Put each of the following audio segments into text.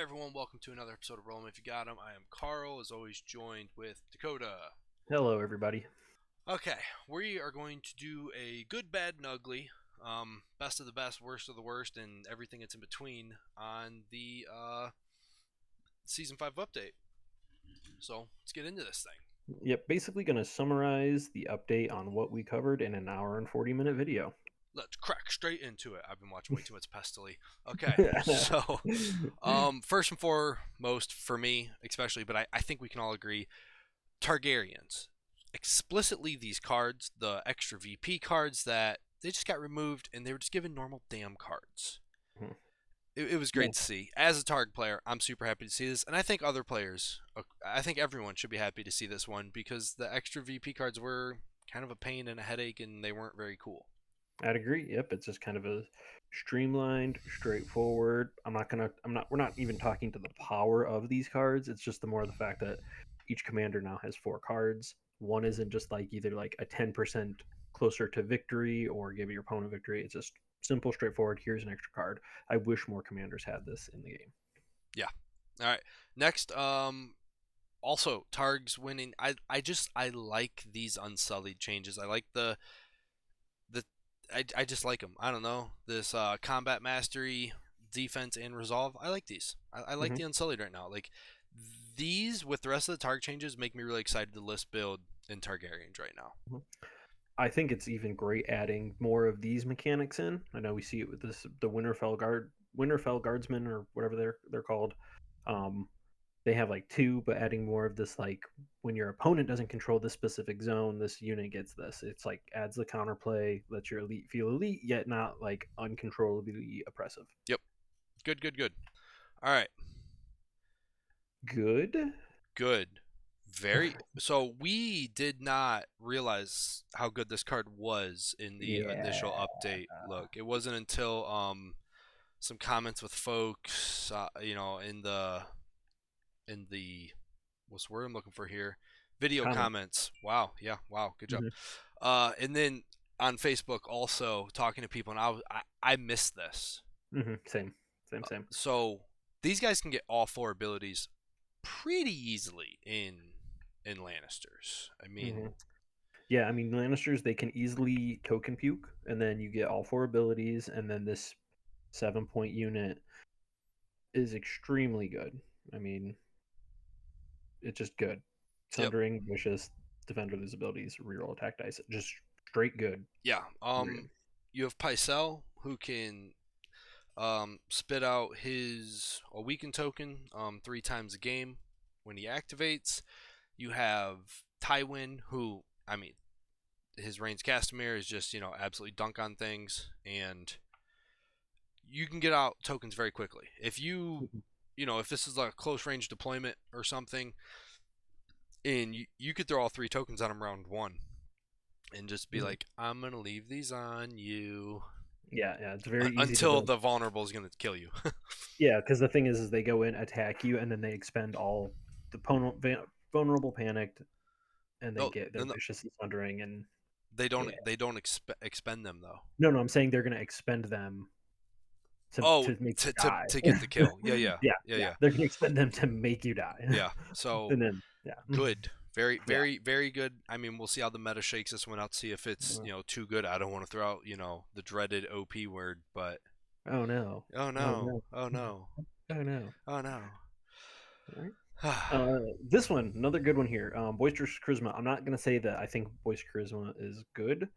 everyone, welcome to another episode of Roll 'em If You Got 'em. I am Carl, as always, joined with Dakota. Hello, everybody. Okay, we are going to do a good, bad, and ugly, best of the best, worst of the worst, and everything that's in between on the Season 5 update. So, let's get into this thing. Yep, basically going to summarize the update on what we covered in an hour and 40-minute video. Let's crack straight into it. I've been watching way too much Pestily. Okay, so first and foremost, for me especially, but I think we can all agree, Targaryens. Explicitly, these cards, the extra VP cards that they just got removed and they were just given normal damn cards. It was great to see. As a Targ player, I'm super happy to see this, and I think other players, I think everyone should be happy to see this one because the extra VP cards were kind of a pain and a headache, and they weren't very cool. I'd agree. Yep, it's just kind of a streamlined, straightforward. We're not even talking to the power of these cards. It's just the more the fact that each commander now has 4 cards. One isn't just like either like a 10% closer to victory or give your opponent victory. It's just simple, straightforward. Here's an extra card. I wish more commanders had this in the game. Yeah. All right. Next, also Targs winning. I like these unsullied changes. I like the I just like them. I don't know, this combat mastery, defense, and resolve. I like these. I like the unsullied right now. Like these with the rest of the Targ changes make me really excited to list build in Targaryens right now. I think it's even great adding more of these mechanics in. I know we see it with the Winterfell Guardsmen, or whatever they're called. They have like 2, but adding more of this, like when your opponent doesn't control this specific zone, this unit gets this. It's like adds the counterplay, lets your elite feel elite, yet not like uncontrollably oppressive. Yep. Good. All right. Good. Very. So we did not realize how good this card was in the initial update. Look, it wasn't until some comments with folks, in the what's the word I'm looking for here? Video comments. Wow. Yeah. Wow. Good job. And then on Facebook also talking to people, and I missed this. Same. So these guys can get all 4 abilities pretty easily in Lannisters. I mean, yeah, I mean Lannisters, they can easily token puke, and then you get all 4 abilities, and then this 7-point unit is extremely good. I mean, it's just good. Sundering, Vicious, Defender, these abilities, reroll attack dice, just straight good. Yeah. You have Pycelle, who can spit out his Awaken token 3 times a game when he activates. You have Tywin, who, I mean, his Reigns Castamere is just, absolutely dunk on things, and you can get out tokens very quickly. If if this is like a close range deployment or something, and you could throw all 3 tokens on him round 1 and just be like, I'm going to leave these on you. Yeah, it's very easy until the vulnerable is going to kill you. Yeah, because the thing is they go in, attack you, and then they expend all the vulnerable, panicked, and they get their vicious and sundering, and they don't expend them though. No, I'm saying they're going to expend them to make you die. To get the kill. Yeah. They're going to expend them to make you die. Yeah. So and then good. Very good. I mean, we'll see how the meta shakes this one out, see if it's too good. I don't want to throw out the dreaded OP word, but oh no. This one, another good one here. Boisterous Charisma. I'm not gonna say that I think Boisterous Charisma is good.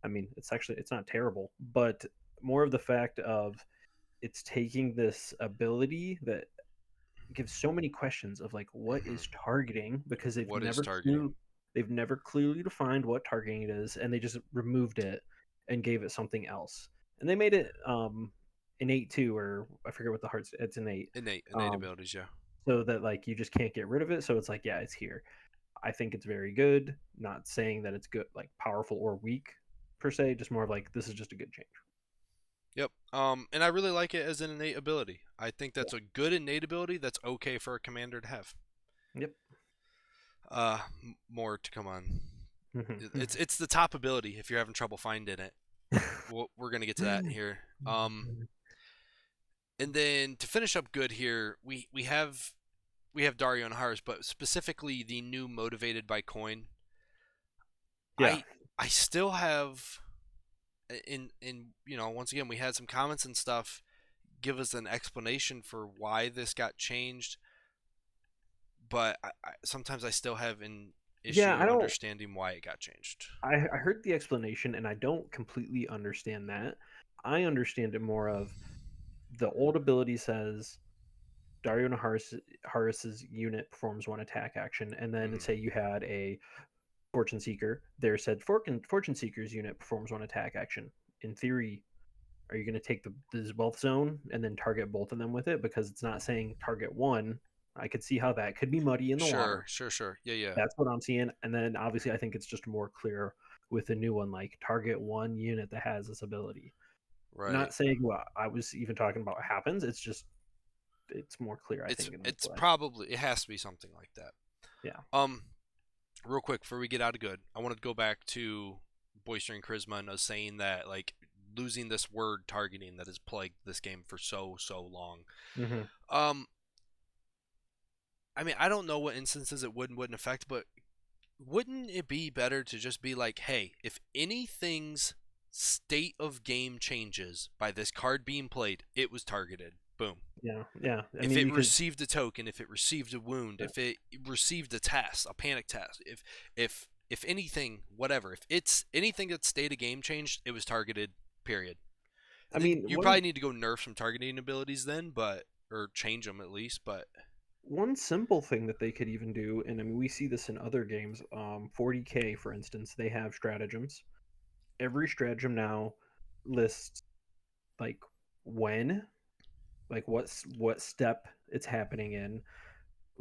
I mean, it's not terrible, but more of the fact of it's taking this ability that gives so many questions of like what is targeting, because they've never clearly defined what targeting it is, and they just removed it and gave it something else, and they made it innate too, or I forget what it's innate abilities, yeah, so that like you just can't get rid of it. So it's like, yeah, it's here. I think it's very good, not saying that it's good, like powerful or weak per se, just more of like this is just a good change. Yep. And I really like it as an innate ability. I think that's a good innate ability that's okay for a commander to have. Yep. More to come on. It's the top ability if you're having trouble finding it. We're gonna get to that here. And then to finish up good here, we have Dario and Harris, but specifically the new motivated by coin. Yeah, I still have in once again we had some comments and stuff give us an explanation for why this got changed, but sometimes I still have an yeah. issue understanding why it got changed. I heard the explanation, and I don't completely understand that. I understand it more of the old ability says Dario Harris's unit performs one attack action, and then Hmm. say you had a Fortune Seeker. There said Fortune Seeker's unit performs one attack action. In theory, are you going to take the wealth zone and then target both of them with it? Because it's not saying target one. I could see how that could be muddy in the Sure, water. sure, sure. Yeah, yeah. That's what I'm seeing. And then obviously, I think it's just more clear with the new one, like target one unit that has this ability. Right. Not saying what I was even talking about happens. It's just it's more clear, I It's think, in this it's way. probably it has to be something like that. Yeah. Um, real quick before we get out of good, I want to go back to boistering charisma and us saying that like losing this word targeting that has plagued this game for so long. Hmm. Um, I mean, I don't know what instances it would and wouldn't affect, but wouldn't it be better to just be like, hey, if anything's state of game changes by this card being played, it was targeted. Boom. Yeah. Yeah. I If mean, it you could. received a token, if it received a wound, if it received a test, a panic test, if anything, whatever, if it's anything that state of game changed, it was targeted. Period. I And then mean, you probably need to go nerf some targeting abilities then, but or change them at least. But one simple thing that they could even do, and I mean, we see this in other games. 40K, for instance, they have stratagems. Every stratagem now lists like when, like what step it's happening in,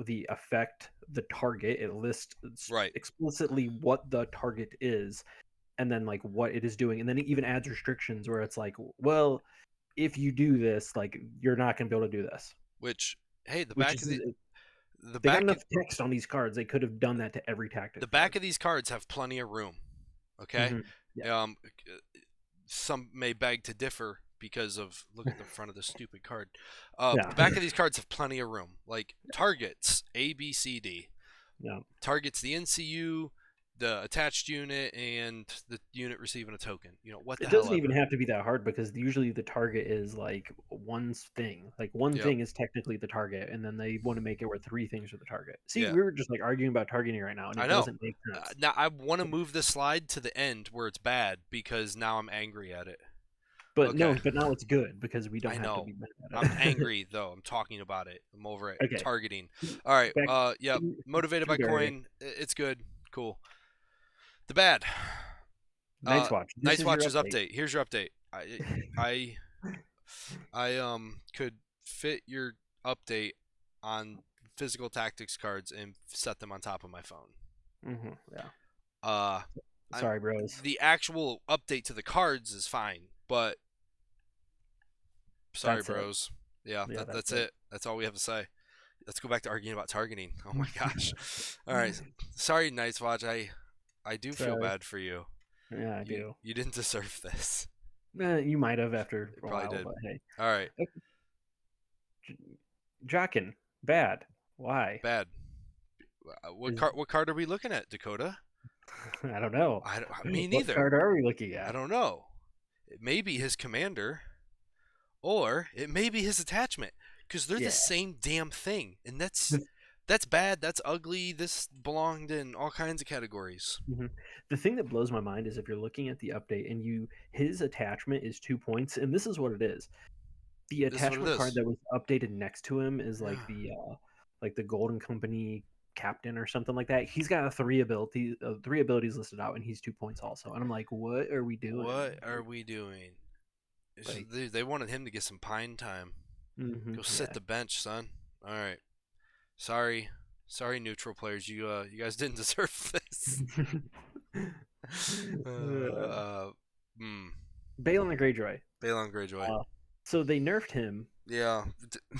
the effect, the target. It lists right, explicitly what the target is, and then like what it is doing, and then it even adds restrictions where it's like, well, if you do this, like you're not going to be able to do this. which hey, Which is the they got back enough text on these cards. They could have done that to every the tactics back card. of these cards have plenty of room. Okay, Hmm. Yeah. um, some may beg to differ because of look at the front of this stupid card. Yeah. The back of these cards have plenty of room. Like targets A, B, C, D. Yeah. Targets the NCU, the attached unit, and the unit receiving a token. What the It hell doesn't even ever. have to be that hard because usually the target is like one thing. Like one Yep. thing is technically the target, and then they want to make it where three things are the target. See, Yeah. we were just like arguing about targeting right now, and I it know. doesn't make sense. Now I want to move this slide to the end where it's bad because now I'm angry at it. But no, Okay. but now it's good because we I don't have to know. be mad I'm at it. angry though. I'm talking about it. I'm over it. Okay, Targeting. All right. back Yep. Motivated by to Barry. coin. It's good. Cool. The bad. Night's Watch. This Nice is your Watch's update. update. Here's your update. I could fit your update on physical tactics cards and set them on top of my phone. Yeah. Uh, I'm Sorry, bros. the actual update to the cards is fine, but sorry, That's it. bros. Yeah, Yeah, that's that's it. it. That's all we have to say. Let's go back to arguing about targeting. Oh my gosh. All right. Sorry, Night's Watch. I do feel Sorry. bad for you. Yeah, I You do. you didn't deserve this. You might have after You a probably while, did. but hey. All right. Jockin, bad. Why? Bad. Is What card are we looking at, Dakota? I don't know. Me What neither. card are we looking I at? don't know. It may be his commander, or it may be his attachment, because they're the Yeah. same damn thing, and The, that's bad. That's ugly. This belonged in all kinds of categories. mhm. The thing that blows my mind is if you're looking at the update and his attachment is 2 points, and this is what it is. The This is what it attachment card is. that was updated next to him is Yeah. like the Golden Company captain or something like that. He's got three abilities listed out, and he's 2 points also. And I'm like, what are we doing? What are we doing? Like, They wanted him to get some pine time. Go sit yeah. the bench, son. All right. Sorry, sorry, neutral players. You guys didn't deserve this. uh, uh, uh, hmm. Balon Greyjoy. Balon Greyjoy. Uh, so they nerfed him, Yeah.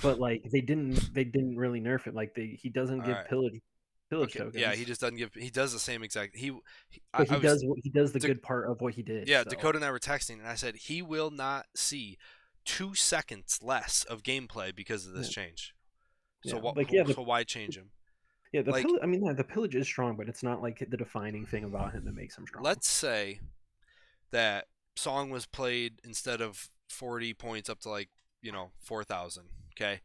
but like they didn't really nerf him. Like he doesn't All give right. pillage Okay. Yeah. He tokens, just doesn't give. He does the same exact. but I was. he does the Da- good part of what he did. yeah. So Dakota and I were texting, and I said he will not see 2 seconds less of gameplay because of this Yeah, change. So yeah. what? Like yeah, So why change him? the Like, pillage. I mean, yeah, the pillage is strong, but it's not like the defining thing about him that makes him strong. let's say that song was played instead of 40 points up to like 4,000. Okay,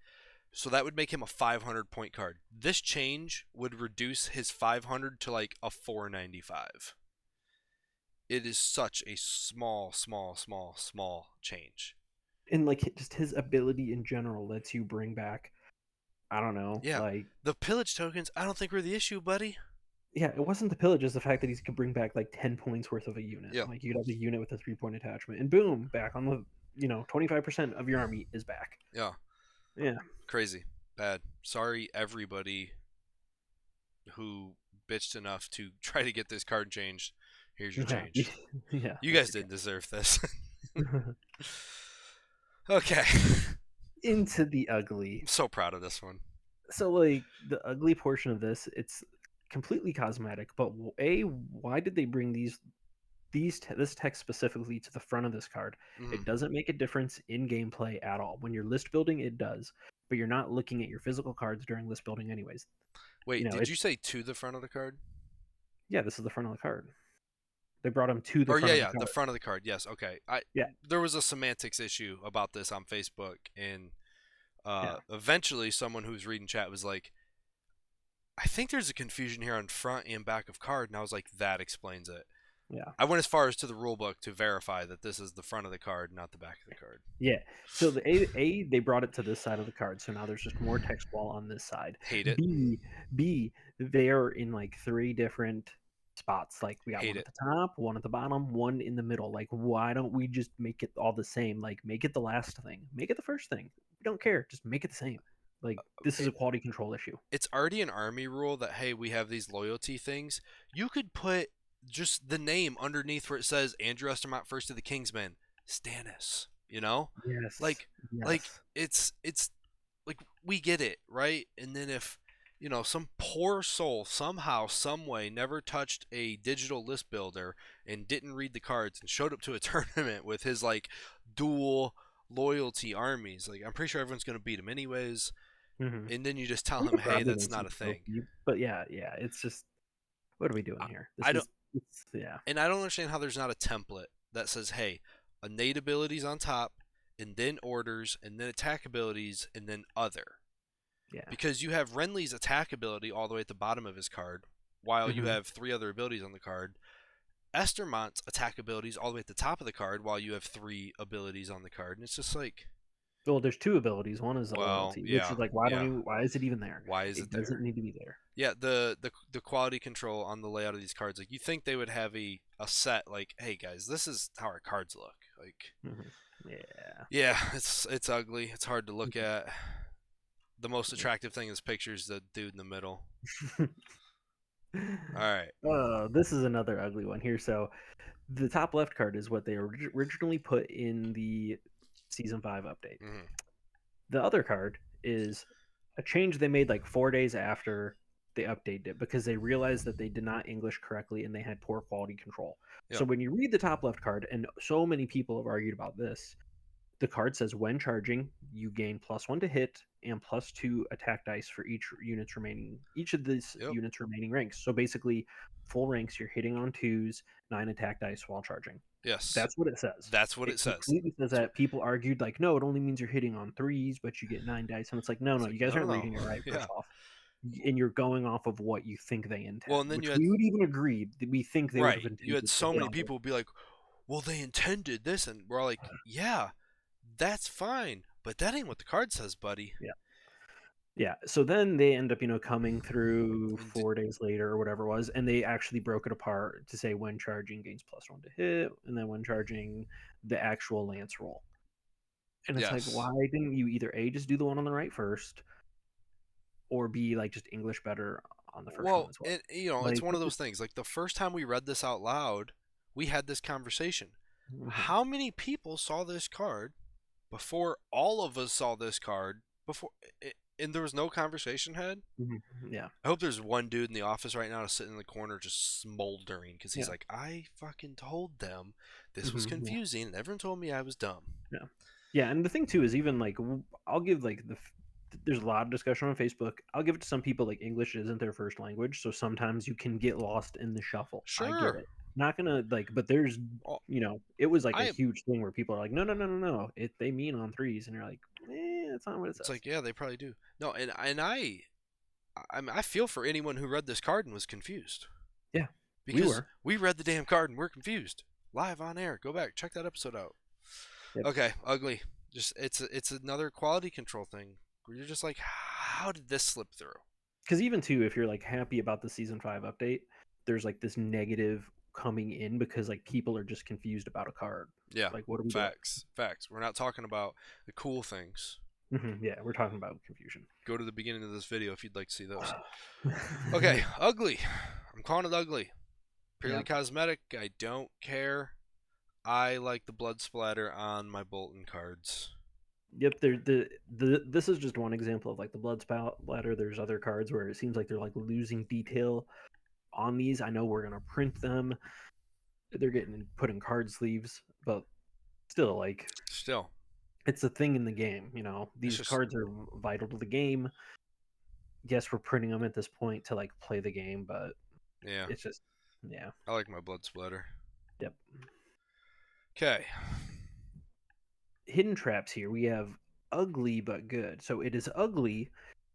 so that would make him a 500 point card. This change would reduce his 500 to like a 495. It is such a small, small, small, small change. And like just his ability in general lets you bring back. I don't know, Yeah, like the pillage tokens, I don't think were the issue, buddy. yeah, it wasn't the pillage, it's the fact that he could bring back like 10 points worth of a unit. Yeah, Like you'd have a unit with a 3 point attachment, and boom, back on the 25% of your army is back. yeah, Yeah, crazy, bad. Sorry, everybody who bitched enough to try to get this card changed. Here's your yeah, change. yeah. You That's guys didn't deserve this. your Okay. into the ugly. I'm so proud of this one. So like the ugly portion of this, it's completely cosmetic. But why did they bring this text specifically to the front of this card? It Mhm. doesn't make a difference in gameplay at all. When you're list building, it does, but you're not looking at your physical cards during list building, anyways. Wait, did It's you say to the front of the card? yeah, this is the front of the card. They brought him to the Or yeah, front of the yeah, the card. front of the card. Yes, okay. I Yeah, There was a semantics issue about this on Facebook, and yeah, eventually someone who was reading chat was like, "I think there's a confusion here on front and back of card," and I was like, "That explains it." yeah. I went as far as to the rule book to verify that this is the front of the card, not the back of the card. Yeah. So the A they brought it to this side of the card. So now there's just more text wall on this side. Hate it. B they're in like three different spots. Like we got Hate one at it. the top, one at the bottom, one in the middle. Like why don't we just make it all the same? Like make it the last thing. Make it the first thing. We don't care. Just make it the same. Like this is a It, quality control issue. it's already an army rule that hey, we have these loyalty things. You could put just the name underneath where it says Andrew Estermont first of the Kingsmen, Stannis. Yes. Like like Yes. it's like we get it, right? And then if some poor soul somehow, some way never touched a digital list builder and didn't read the cards and showed up to a tournament with his like dual loyalty armies, like I'm pretty sure everyone's gonna beat him anyways. Mm-hmm. And then you just tell We him, could hey, probably that's make not some a thing. trophy, but yeah. It's just what are we doing I, here? I don't, It's yeah. and I don't understand how there's not a template that says, hey, innate abilities on top, and then orders, and then attack abilities, and then other. Yeah. Because you have Renly's attack ability all the way at the bottom of his card, while you Mm-hmm. have three other abilities on the card. Estermont's attack abilities all the way at the top of the card, while you have three abilities on the card, and it's just like, Well, there's two abilities. One is a well, loyalty, which yeah, is like, yeah. why is it even there? Why is It it doesn't there? need to be there. Yeah, the quality control on the layout of these cards, like you think they would have a set like, hey guys, this is how our cards look. Like, Yeah. yeah, it's ugly. It's hard to look at. The most attractive thing in this picture is the dude in the middle. All right. This is another ugly one here. So the top left card is what they originally put in the season 5 update. Mm-hmm. The other card is a change they made like 4 days after they updated it because they realized that they did not English correctly and they had poor quality control. Yeah. So when you read the top left card, and so many people have argued about this, the card says when charging, you gain +1 to hit and +2 attack dice for each of these Yep. units remaining ranks. So basically, full ranks, you're hitting on twos, 9 attack dice while charging. Yes. That's what it says. That's what It it says. completely says That's what, that. People argued like, no, it only means you're hitting on threes, but you get 9 dice, and it's like, no, it's no, like you guys no, no, aren't no. reading it right. Yeah. First off, and you're going off of what you think they Well, intend, and then which you had we would even agree that we think they would have right. You intended had to so hit many on those. people be like, well, they intended this, and we're all like, yeah, that's fine, but that ain't what the card says, buddy. Yeah. Yeah. So then they end up, coming through And 4 days later or whatever it was, and they actually broke it apart to say when charging gains +1 to hit, and then when charging the actual lance roll. And it's like, yes. why didn't you either A, just do the one on the right first, or B, like just English better on the first one Well, as well? it's Like, one of those things. Like the first time we read this out loud, we had this conversation. mhm, How many people saw this card before all of us saw this card before and there was no conversation had? mhm, yeah, I hope there's one dude in the office right now sitting in the corner just smoldering because he's yeah, like, I fucking told them this was yeah, confusing and everyone told me I was dumb. yeah. Yeah, and the thing too is even like I'll give like there's a lot of discussion on Facebook. I'll give it to some people like English isn't their first language, so sometimes you can get lost in the shuffle. I get Sure. it. Not gonna like, but there's Oh, it was like a I huge thing where people are like, no, no, no, no, no, they mean on threes, and you're like, that's not what it it's says. like, yeah, they probably do. No, I feel for anyone who read this card and was confused Yeah, we because were. we read the damn card and we're confused live on air. Go back, check that episode out. Yep. Okay, ugly. Just it's another quality control thing where you're just like, how did this slip through? Because even too, if you're like happy about the season 5 update, there's like this negative coming in because like people are just confused about a card. Yeah, Like, what are we doing? facts. We're not talking about the cool things. Yeah, we're talking about confusion. Go to the beginning of this video if you'd like to see those. Okay, ugly. I'm calling it ugly. Purely Yeah. cosmetic. I don't care. I like the blood splatter on my Bolton cards. Yep. This is just one example of like the blood splatter. There's other cards where it seems like they're like losing detail on these. I know we're gonna print them. They're getting put in card sleeves, but still, like Still, it's a thing in the game. it's These just cards are vital to the game. Yes, we're printing them at this point to like play the game, but yeah. it's just yeah. I like my blood splatter. Yep. Okay. Hidden traps here. We have ugly but good. So it is ugly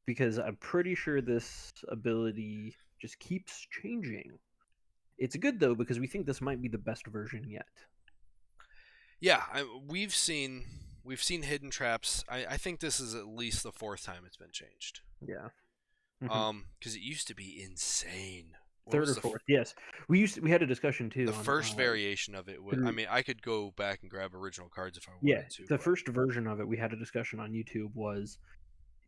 because I'm pretty sure this ability just keeps changing. It's good though because we think this might be the best version yet. Yeah, we've seen hidden traps. I think this is at least the fourth time it's been changed. Yeah. hmm Because it used to be insane. What Third was or fourth. Yes. We had a discussion too the on first variation of it? I through mean, I could go back and grab original cards if I yeah, wanted to, the but first version of it we had a discussion on YouTube was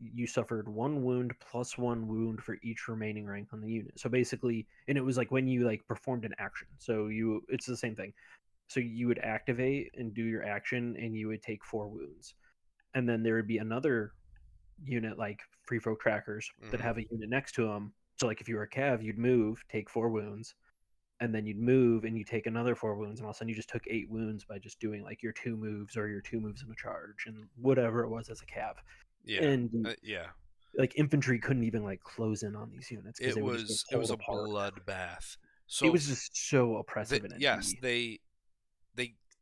you suffered 1 wound plus 1 wound for each remaining rank on the unit. So basically, and it was like when you like performed an action. So it's the same thing. So you would activate and do your action, and you would take 4 wounds. And then there would be another unit like free throw trackers that mm-hmm. have a unit next to them. So like if you were a Cav, you'd move, take 4 wounds, and then you'd move and you take another 4 wounds, and all of a sudden you just took 8 wounds by just doing like your 2 moves or your 2 moves in a charge and whatever it was as a Cav. Yeah, And yeah. like infantry couldn't even like close in on these units because It they would just get was pulled a apart. bloodbath. It So was just so oppressive in yes, NT. they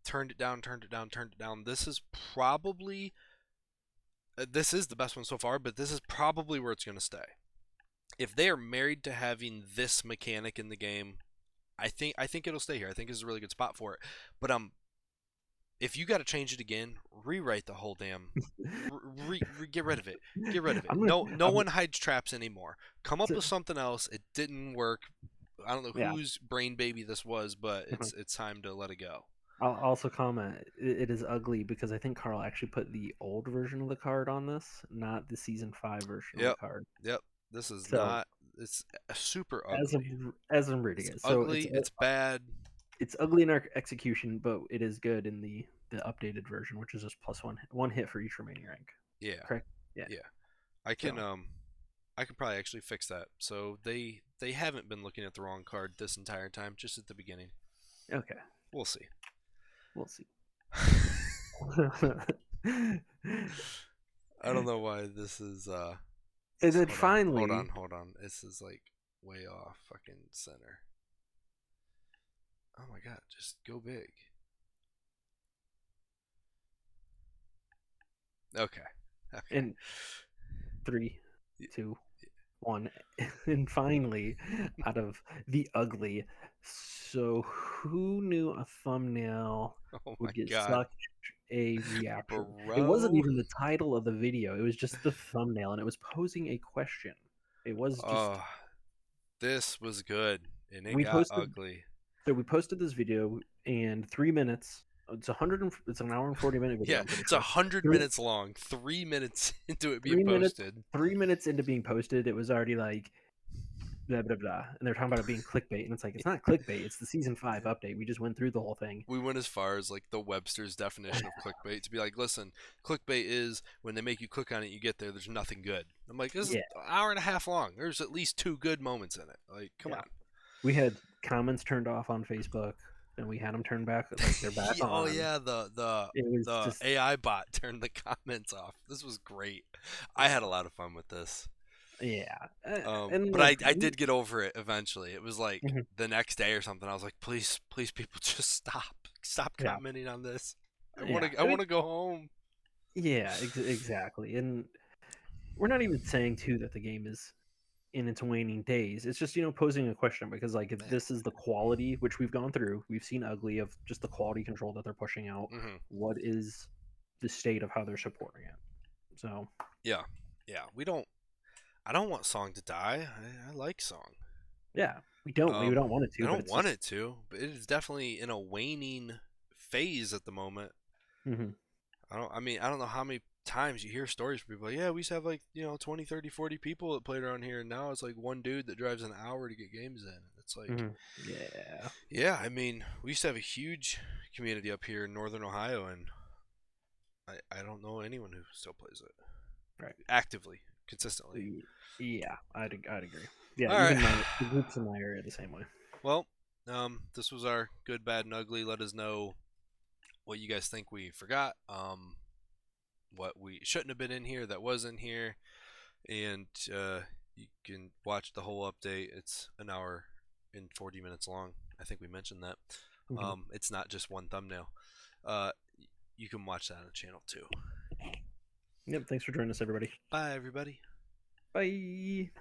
turned it down, turned it down, turned it down. This is probably this is the best one so far, but this is probably where it's going to stay. If they are married to having this mechanic in the game, I think it'll stay here. I think it's a really good spot for it. But if you got to change it again, rewrite the whole damn. Get rid of it. Get rid of it. I'm gonna, No I'm, one hides traps anymore. Come up with something else. It didn't work. I don't know yeah. whose brain baby this was, but it's time to let it go. I'll also comment. It is ugly because I think Carl actually put the old version of the card on this, not the season 5 version of the Yep. card. Yep. This is So not. It's super as ugly. I'm reading It's it, so ugly. It's bad. it's ugly in our execution, but it is good in the updated version, which is just plus one hit for each remaining rank. Yeah. Correct? Yeah. Yeah. I can So I can probably actually fix that. So they haven't been looking at the wrong card this entire time, just at the beginning. okay, We'll see. we'll see. I don't know why this is And then hold on. finally, Hold on. This is like way off fucking center. Oh my god, just go big. Okay. Okay. in 3, 2, 1, and finally, out of the ugly. So who knew a thumbnail Oh my would get god. such a reaction? It wasn't Bro. even the title of the video. It was just the thumbnail, and it was posing a question. It was just Oh, this was good and it we got posted. ugly. So we posted this video in 3 minutes. It's an hour and 40 minute video. Yeah, I'm pretty it's sure. 100 minutes long. 3 minutes into it being 3 minutes. posted. 3 minutes into being posted, it was already like blah blah blah, and they're talking about it being clickbait, and it's like it's not clickbait. It's the season 5 update. We just went through the whole thing. We went as far as like the Webster's definition of clickbait to be like, listen, clickbait is when they make you click on it, you get there, there's nothing good. I'm like, this is Yeah, an hour and a half long. There's at least 2 good moments in it. Like, come yeah. on. We had comments turned off on Facebook. and we had them turn back like they're back Oh on. yeah, the It was the just AI bot turned the comments off. This was great. I had a yeah, lot of fun with this. yeah, and But like I did get over it eventually. It was like mhm, the next day or something. I was like, please, please, people, just stop yeah, commenting on this. yeah. I I mean, want to go home. yeah, exactly. And we're not even saying too that the game is in its waning days. It's just posing a question because like if this is the quality which we've gone through, we've seen ugly of just the quality control that they're pushing out. Hmm. What is the state of how they're supporting it? So Yeah, yeah. We don't. I don't want Song to die. I like Song. yeah, we don't want it I to, but don't it's want just it to, but it is definitely in a waning phase at the moment. mhm, I mean, I don't know how many times you hear stories from people like, yeah, we used to have like, 20, 30, 40 people that played around here, and now it's like one dude that drives an hour to get games in. It's like, mhm. Yeah, yeah, I mean, we used to have a huge community up here in northern Ohio, and I don't know anyone who still plays it right. actively, consistently. Yeah, I'd agree. Yeah, All right. even the groups in my area are the same way. Well, this was our good, bad, and ugly. Let us know what you guys think we forgot. What we shouldn't have been in here that was in here, and you can watch the whole update. It's an hour and 40 minutes long. I think we mentioned that. Mhm. It's not just one thumbnail. Uh, you can watch that on the channel too. Yep. Thanks for joining us, everybody. Bye, everybody. Bye.